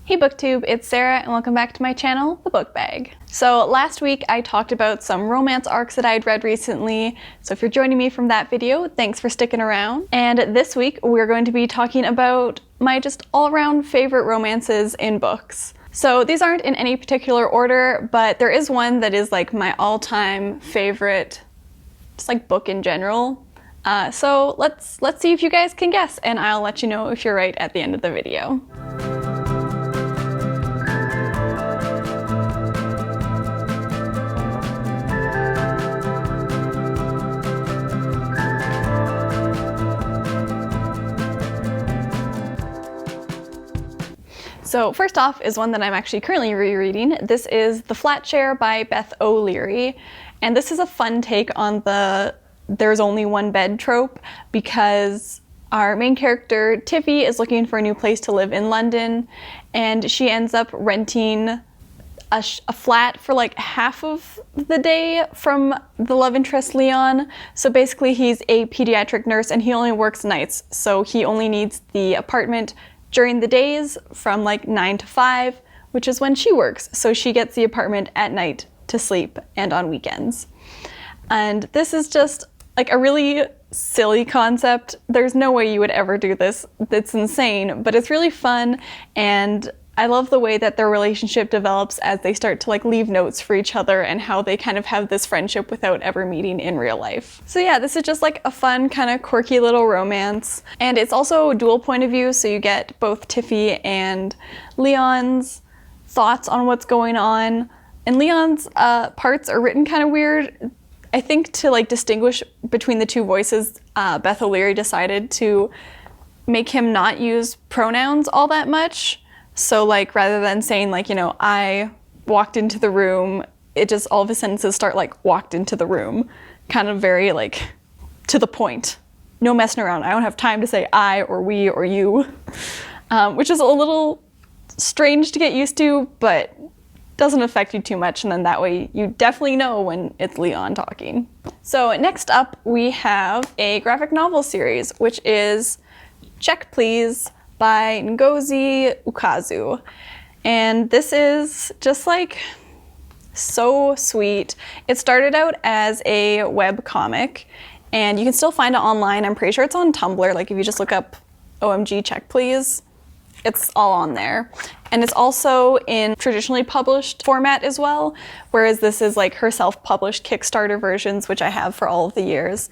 Hey BookTube, it's Sarah and welcome back to my channel, The Book Bag. So last week I talked about some romance arcs that I'd read recently, so if you're joining me from that video, thanks for sticking around. And this week we're going to be talking about my just all-around favorite romances in books. So these aren't in any particular order, but there is one that is like my all-time favorite, just like book in general. So let's see if you guys can guess, and I'll let you know if you're right at the end of the video. So first off is one that I'm actually currently rereading. This is The Flatshare by Beth Alire, and this is a fun take on the there's only one bed trope, because our main character, Tiffy, is looking for a new place to live in London, and she ends up renting a flat for like half of the day from the love interest Leon. So basically he's a pediatric nurse and he only works nights, so he only needs the apartment during the days from like 9 to 5, which is when she works. So she gets the apartment at night to sleep and on weekends. And this is just like a really silly concept. There's no way you would ever do this. It's insane, but it's really fun, and I love the way that their relationship develops as they start to like leave notes for each other and how they kind of have this friendship without ever meeting in real life. So yeah, this is just like a fun kind of quirky little romance, and it's also a dual point of view, so you get both Tiffy and Leon's thoughts on what's going on. And Leon's parts are written kind of weird. I think to like distinguish between the two voices, Beth Alire decided to make him not use pronouns all that much. So like rather than saying like, you know, I walked into the room, it just all of his sentences start like walked into the room, kind of very like to the point. No messing around. I don't have time to say I or we or you, which is a little strange to get used to, but doesn't affect you too much, and then that way you definitely know when it's Leon talking. So next up we have a graphic novel series, which is Check Please by Ngozi Ukazu. And this is just like so sweet. It started out as a web comic, and you can still find it online. I'm pretty sure it's on Tumblr. Like if you just look up OMG Check Please, it's all on there. And it's also in traditionally published format as well, whereas this is like her self-published Kickstarter versions, which I have for all of the years.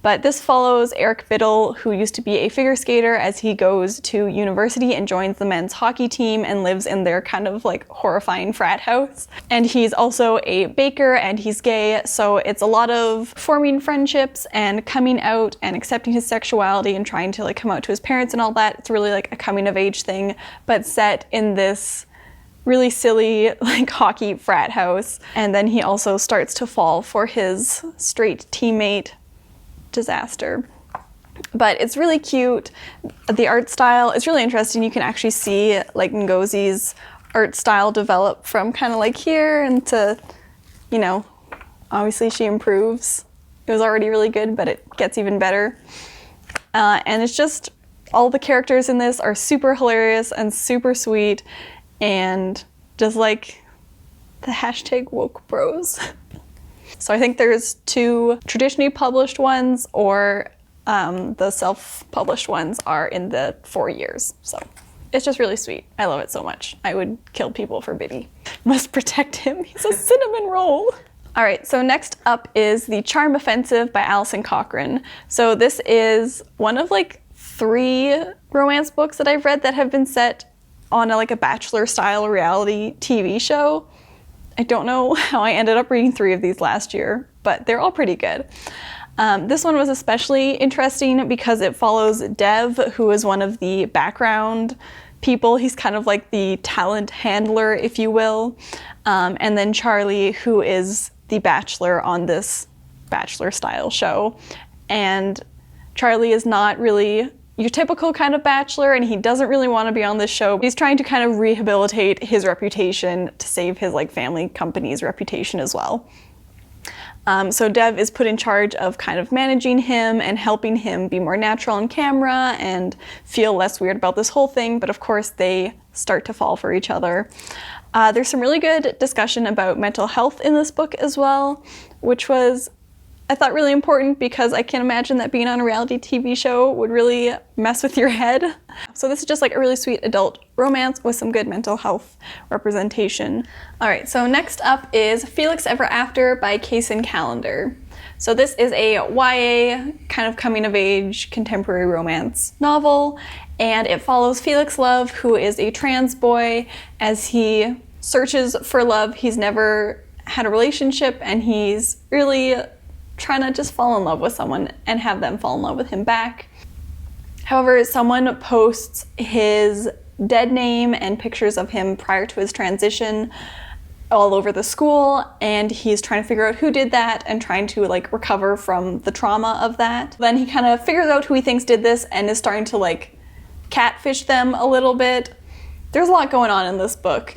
But this follows Eric Biddle, who used to be a figure skater, as he goes to university and joins the men's hockey team and lives in their kind of like horrifying frat house. And he's also a baker and he's gay, so it's a lot of forming friendships and coming out and accepting his sexuality and trying to like come out to his parents and all that. It's really like a coming of age thing, but set in this really silly like hockey frat house. And then he also starts to fall for his straight teammate disaster. But it's really cute. The art style is really interesting. You can actually see like Ngozi's art style develop from kind of like here into, you know, obviously she improves. It was already really good, but it gets even better. And it's just, all the characters in this are super hilarious and super sweet, and just like the hashtag woke bros. So I think there's 2 traditionally published ones, or the self-published ones are in the 4 years. So it's just really sweet. I love it so much. I would kill people for Biddy. Must protect him. He's a cinnamon roll. All right, so next up is The Charm Offensive by Alison Cochrun. So this is one of like 3 romance books that I've read that have been set on like a Bachelor-style reality TV show. I don't know how I ended up reading 3 of these last year, but they're all pretty good. This one was especially interesting because it follows Dev, who is one of the background people. He's kind of like the talent handler, if you will. And then Charlie, who is the bachelor on this Bachelor-style show. And Charlie is not really your typical kind of bachelor, and he doesn't really want to be on this show. He's trying to kind of rehabilitate his reputation to save his like family company's reputation as well. So Dev is put in charge of kind of managing him and helping him be more natural on camera and feel less weird about this whole thing, but of course they start to fall for each other. There's some really good discussion about mental health in this book as well, which was, I thought, really important because I can't imagine that being on a reality TV show would really mess with your head. So this is just like a really sweet adult romance with some good mental health representation. All right, so next up is Felix Ever After by Kacen Callender. So this is a YA kind of coming of age contemporary romance novel, and it follows Felix Love, who is a trans boy, as he searches for love. He's never had a relationship and he's really trying to just fall in love with someone and have them fall in love with him back. However, someone posts his dead name and pictures of him prior to his transition all over the school, and he's trying to figure out who did that and trying to like recover from the trauma of that. Then he kind of figures out who he thinks did this and is starting to like catfish them a little bit. There's a lot going on in this book.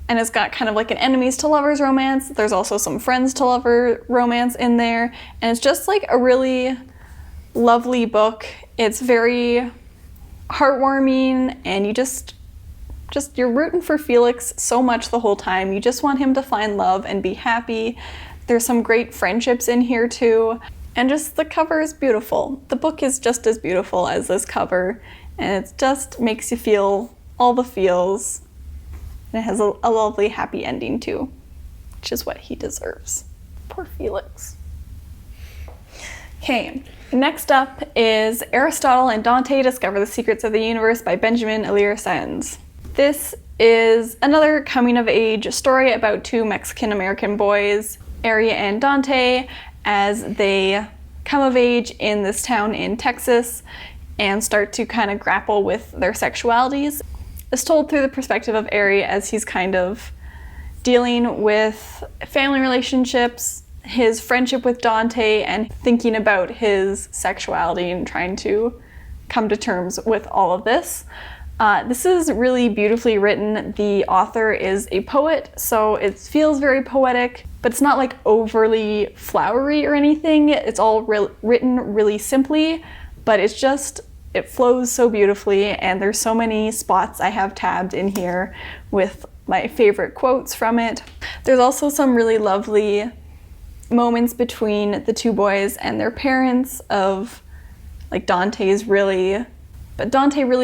And it's got kind of like an enemies to lovers romance. There's also some friends to lover romance in there. And it's just like a really lovely book. It's very heartwarming, and you just you're rooting for Felix so much the whole time. You just want him to find love and be happy. There's some great friendships in here too. And just the cover is beautiful. The book is just as beautiful as this cover. And it just makes you feel all the feels. And it has a lovely happy ending too, which is what he deserves. Poor Felix. Okay, next up is Aristotle and Dante Discover the Secrets of the Universe by Benjamin Alire Sáenz. This is another coming-of-age story about two Mexican-American boys, Ari and Dante, as they come of age in this town in Texas and start to kind of grapple with their sexualities. It's told through the perspective of Ari as he's kind of dealing with family relationships, his friendship with Dante, and thinking about his sexuality and trying to come to terms with all of this. This is really beautifully written. The author is a poet, so it feels very poetic, but it's not like overly flowery or anything. It's all written really simply, but it's just, it flows so beautifully, and there's so many spots I have tabbed in here with my favorite quotes from it. There's also some really lovely moments between the two boys and their parents of like Dante really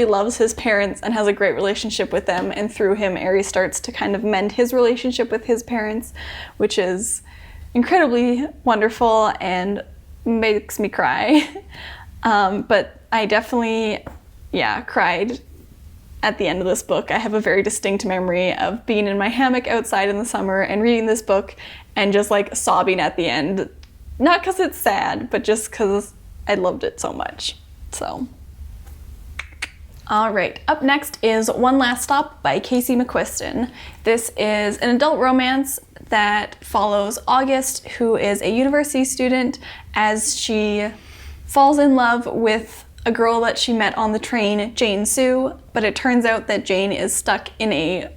loves his parents and has a great relationship with them, and through him Ari starts to kind of mend his relationship with his parents, which is incredibly wonderful and makes me cry. But I definitely, cried at the end of this book. I have a very distinct memory of being in my hammock outside in the summer and reading this book and just like sobbing at the end. Not because it's sad, but just because I loved it so much. So, all right, up next is One Last Stop by Casey McQuiston. This is an adult romance that follows August, who is a university student, as she falls in love with a girl that she met on the train, Jane Sue, but it turns out that Jane is stuck in a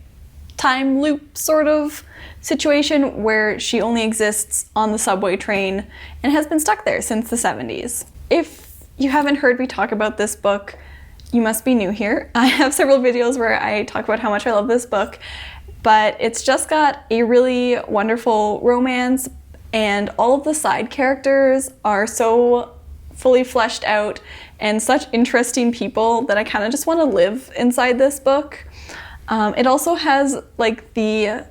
time loop sort of situation where she only exists on the subway train and has been stuck there since the 70s. If you haven't heard me talk about this book, you must be new here. I have several videos where I talk about how much I love this book, but it's just got a really wonderful romance, and all of the side characters are so fully fleshed out and such interesting people that I kind of just want to live inside this book. It also has like the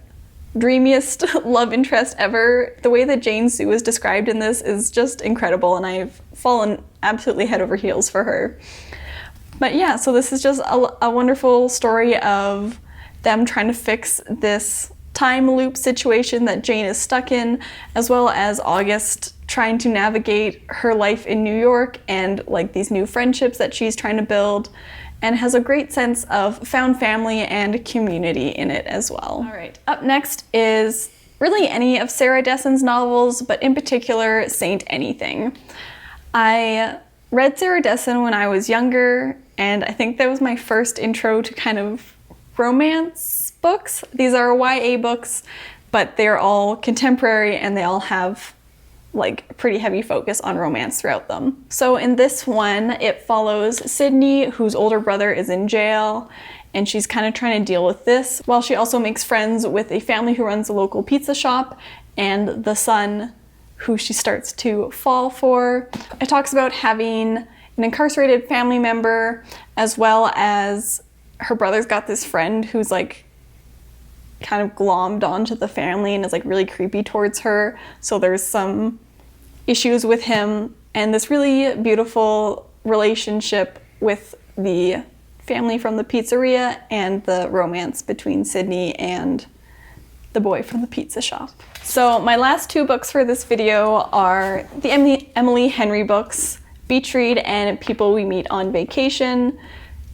dreamiest love interest ever. The way that Jane Sue is described in this is just incredible, and I've fallen absolutely head over heels for her. But yeah, so this is just a wonderful story of them trying to fix this time loop situation that Jane is stuck in, as well as August trying to navigate her life in New York and like these new friendships that she's trying to build, and has a great sense of found family and community in it as well. All right, up next is really any of Sarah Dessen's novels, but in particular Saint Anything. I read Sarah Dessen when I was younger, and I think that was my first intro to kind of romance books. These are YA books, but they're all contemporary and they all have like a pretty heavy focus on romance throughout them. So in this one, it follows Sydney, whose older brother is in jail, and she's kind of trying to deal with this, while she also makes friends with a family who runs a local pizza shop and the son who she starts to fall for. It talks about having an incarcerated family member, as well as her brother's got this friend who's like kind of glommed onto the family and is like really creepy towards her. So there's some issues with him, and this really beautiful relationship with the family from the pizzeria and the romance between Sydney and the boy from the pizza shop. So my last two books for this video are the Emily Henry books, Beach Read and People We Meet on Vacation.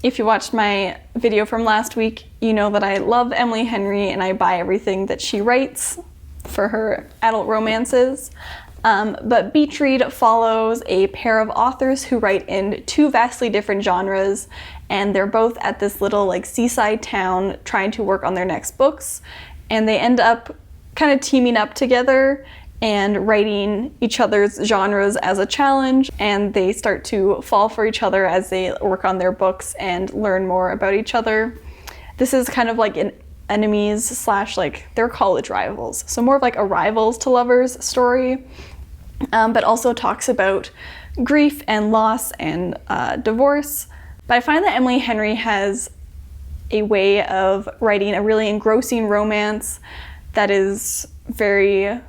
If you watched my video from last week, you know that I love Emily Henry and I buy everything that she writes for her adult romances. But Beach Read follows a pair of authors who write in two vastly different genres, and they're both at this little like seaside town trying to work on their next books, and they end up kind of teaming up together and writing each other's genres as a challenge, and they start to fall for each other as they work on their books and learn more about each other. This is kind of like an enemies slash like they're college rivals, so more of like a rivals to lovers story, but also talks about grief and loss and divorce. But I find that Emily Henry has a way of writing a really engrossing romance that is very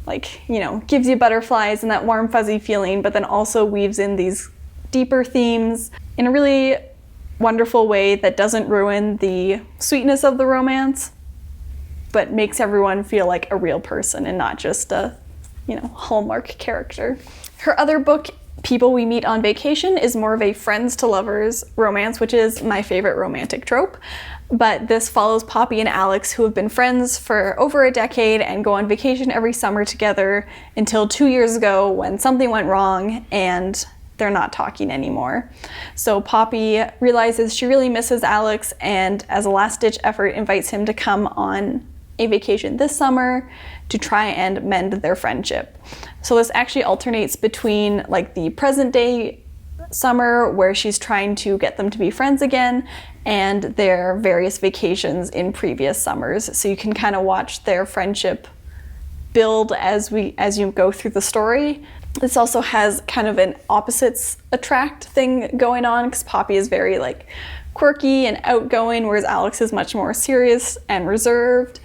like, you know, gives you butterflies and that warm fuzzy feeling, but then also weaves in these deeper themes in a really wonderful way that doesn't ruin the sweetness of the romance, but makes everyone feel like a real person and not just a, you know, Hallmark character. Her other book, People We Meet on Vacation, is more of a friends to lovers romance, which is my favorite romantic trope. But this follows Poppy and Alex, who have been friends for over a decade and go on vacation every summer together until 2 years ago when something went wrong and they're not talking anymore. So Poppy realizes she really misses Alex, and as a last-ditch effort invites him to come on a vacation this summer to try and mend their friendship. So this actually alternates between like the present day summer, where she's trying to get them to be friends again, and their various vacations in previous summers. So you can kind of watch their friendship build as you go through the story. This also has kind of an opposites attract thing going on, because Poppy is very like quirky and outgoing, whereas Alex is much more serious and reserved.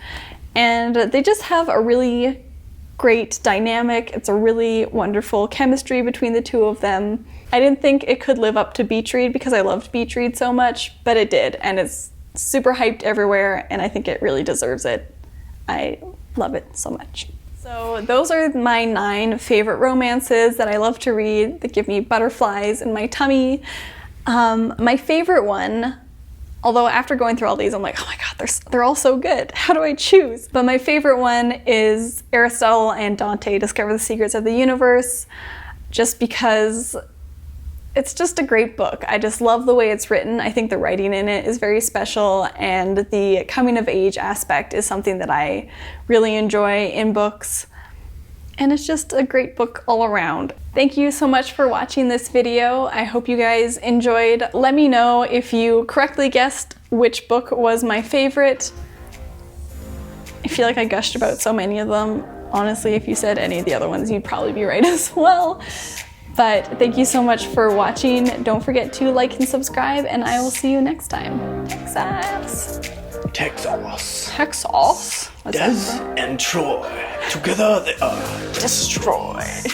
And they just have a really great dynamic. It's a really wonderful chemistry between the two of them. I didn't think it could live up to Beach Read because I loved Beach Read so much, but it did, and it's super hyped everywhere, and I think it really deserves it. I love it so much. So those are my 9 favorite romances that I love to read, that give me butterflies in my tummy. My favorite one, although after going through all these, I'm like, oh my god, they're all so good. How do I choose? But my favorite one is Aristotle and Dante Discover the Secrets of the Universe, just because it's just a great book. I just love the way it's written. I think the writing in it is very special, and the coming of age aspect is something that I really enjoy in books. And it's just a great book all around. Thank you so much for watching this video. I hope you guys enjoyed. Let me know if you correctly guessed which book was my favorite. I feel like I gushed about so many of them. Honestly, if you said any of the other ones, you'd probably be right as well. But thank you so much for watching. Don't forget to like and subscribe, and I will see you next time. Texas. Des and Troy. Together they are destroyed.